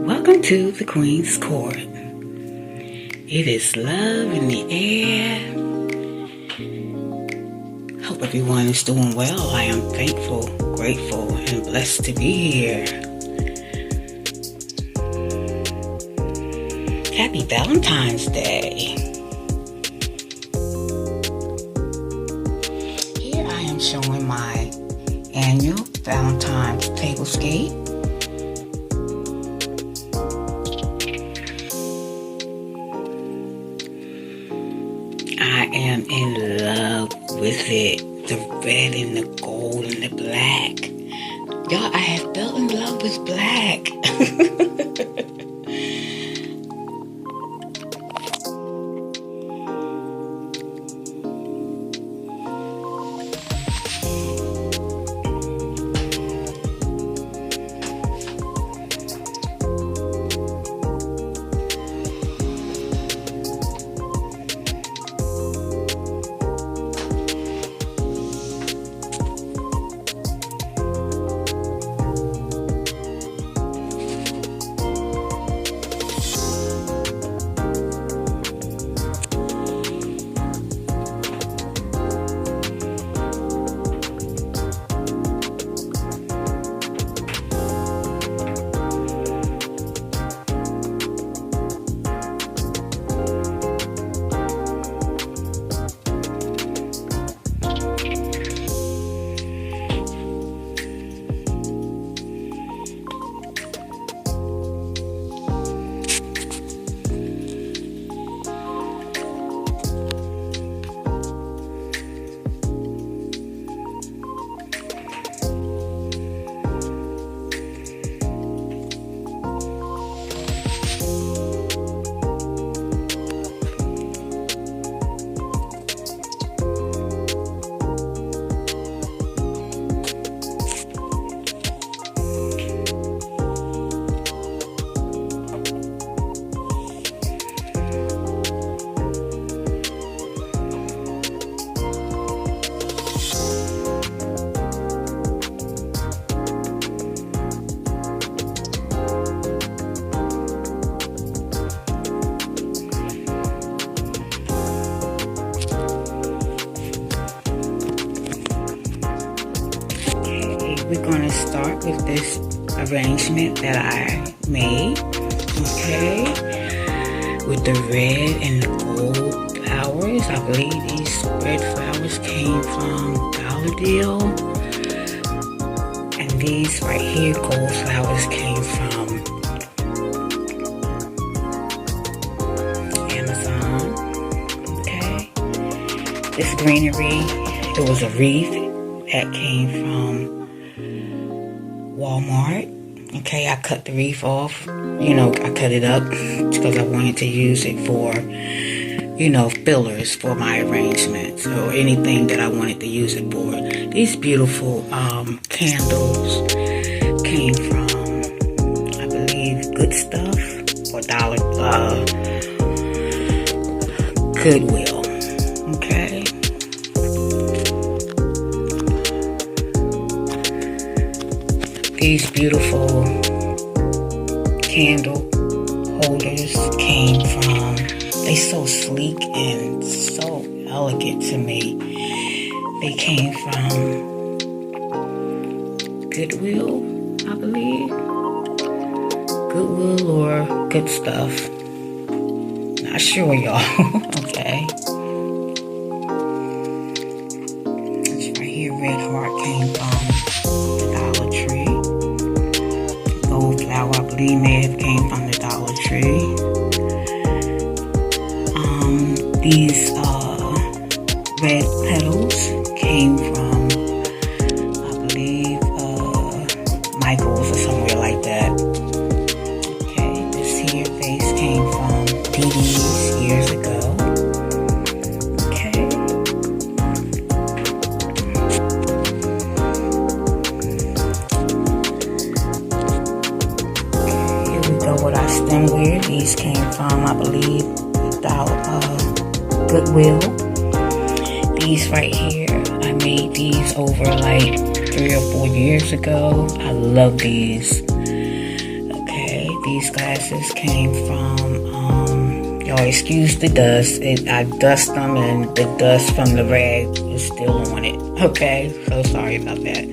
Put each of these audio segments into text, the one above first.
Welcome to the Queen's Court. It is love in the air. Hope everyone is doing well. I am thankful, grateful, and blessed to be here. Happy Valentine's Day. Here I am showing my annual Valentine's Tablescape. I am in love with it. The red and the gold and the black. Y'all, I have fell in love with black. We're going to start with this arrangement that I made, okay, with the red and the gold flowers. I believe these red flowers came from Dollar Deal, and these right here, gold flowers, came from Amazon, okay. This greenery, it was a wreath that came from Walmart. Okay, I cut the wreath off. I cut it up because I wanted to use it for, fillers for my arrangements or anything that I wanted to use it for. These beautiful candles came from, I believe, Good Stuff or Goodwill. Okay. These beautiful candle holders came from, they're so sleek and so elegant to me. They came from Goodwill, I believe. Goodwill or Good Stuff. Not sure, y'all. Okay. This right here, Red Heart, came from the Dollar Tree. Gold flower, I believe, may have came from the Dollar Tree. These red petals came from, I believe, Michael's or somewhere like that. Okay, this here vase came from DD's years ago. Okay. What our stemware, these came from, I believe, Goodwill. These right here, I made these over like 3 or 4 years ago. I love these. Okay, these glasses came from, y'all excuse the dust. I dust them and the dust from the rag is still on it. Okay, so sorry about that.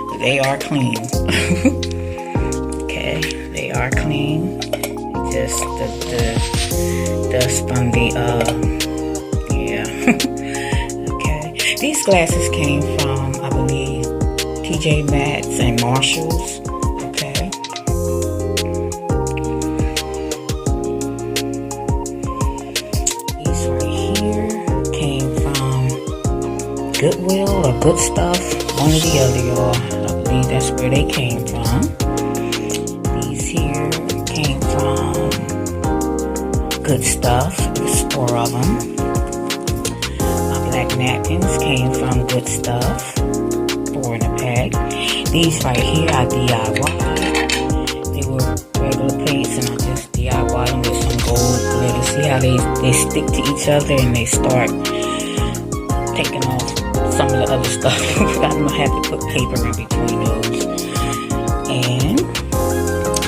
But they are clean. Okay, they are clean. Just the dust from the, yeah. Okay, these glasses came from, I believe, TJ Maxx and Marshalls. Okay. These right here came from Goodwill or Good Stuff. One or the other, y'all. I believe that's where they came from. These here came from Good Stuff. There's 4 of them. My black napkins came from Good Stuff. 4 in a pack. These right here I DIY. They were regular plates and I just DIY them with some gold glitter. See how they stick to each other and they start taking off some of the other stuff. I'm gonna have to put paper in between those. And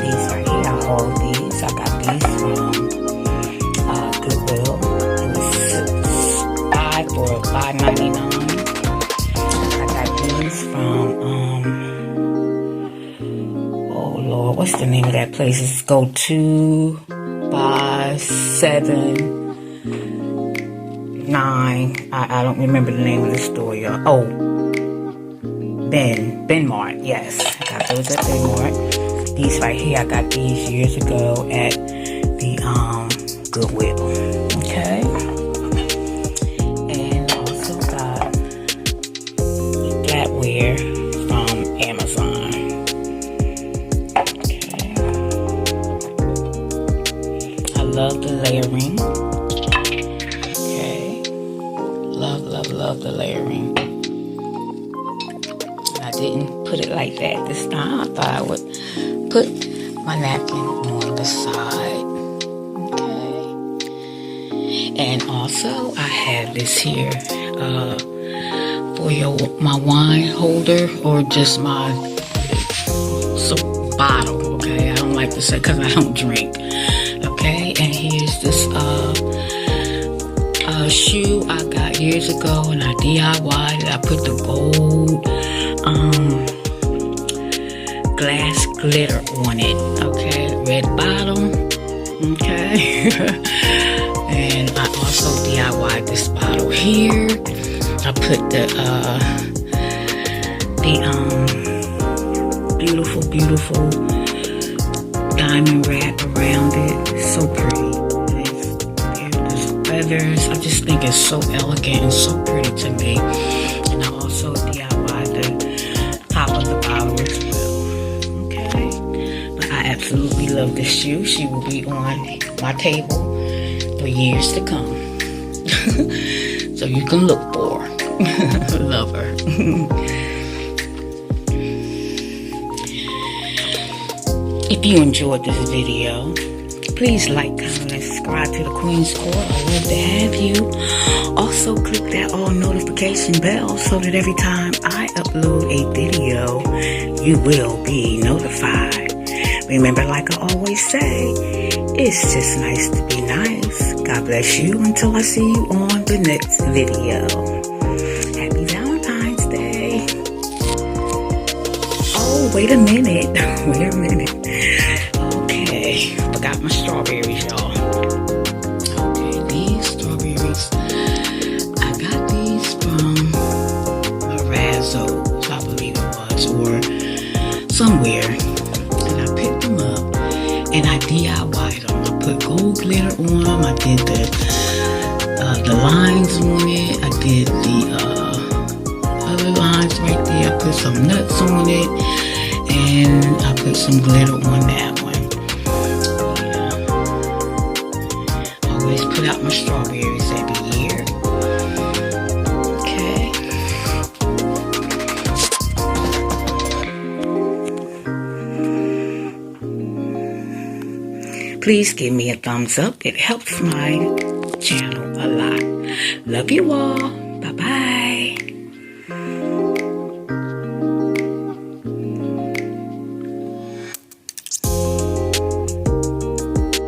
these right here, I hauled these. I got these from Goodwill. It was $5 for $5.99. I got these from oh Lord, what's the name of that place? It's Go 2 by 7-9. I don't remember the name of the store, y'all. Oh, Ben Mart. Yes, I got those at Ben Mart. These right here, I got these years ago at the Goodwill. Okay, and also got flatware from Amazon. Okay, I love the layering. Okay, love the layering. I didn't put it like that this time. I thought I would put my napkin on the side. Okay. And also I have this here for my wine holder or just my bottle. Okay. I don't like to say because I don't drink. Okay. And here's this shoe I got years ago and I DIY'd it. I put the gold glass glitter on it. Okay, red bottom. Okay. And I also DIY'd this bottle here. I put the beautiful diamond wrap around it. So pretty. There's feathers. I just think it's so elegant and so pretty to me. And I also DIY'd the top of the bottle as well. Okay. But I absolutely love this shoe. She will be on my table for years to come. So you can look for her. Love her. If you enjoyed this video, please like, comment, and subscribe to the Queen's Court. I love to have you. Also, click that all notification bell so that every time I upload a video, you will be notified. Remember, like I always say, it's just nice to be nice. God bless you until I see you on the next video. Happy Valentine's Day. Oh, wait a minute. Wait a minute. Okay, forgot my strawberries, y'all. Okay, these strawberries, I got these from Razzo's, I believe it was, or somewhere. And I picked them up and I DIY'd them. I put gold glitter on them. I did the lines on it. I did the other lines right there. I put some nuts on it. And I put some glitter on that one. Yeah. Always put out my strawberries every year. Okay. Please give me a thumbs up. It helps my channel a lot. Love you all. Bye-bye.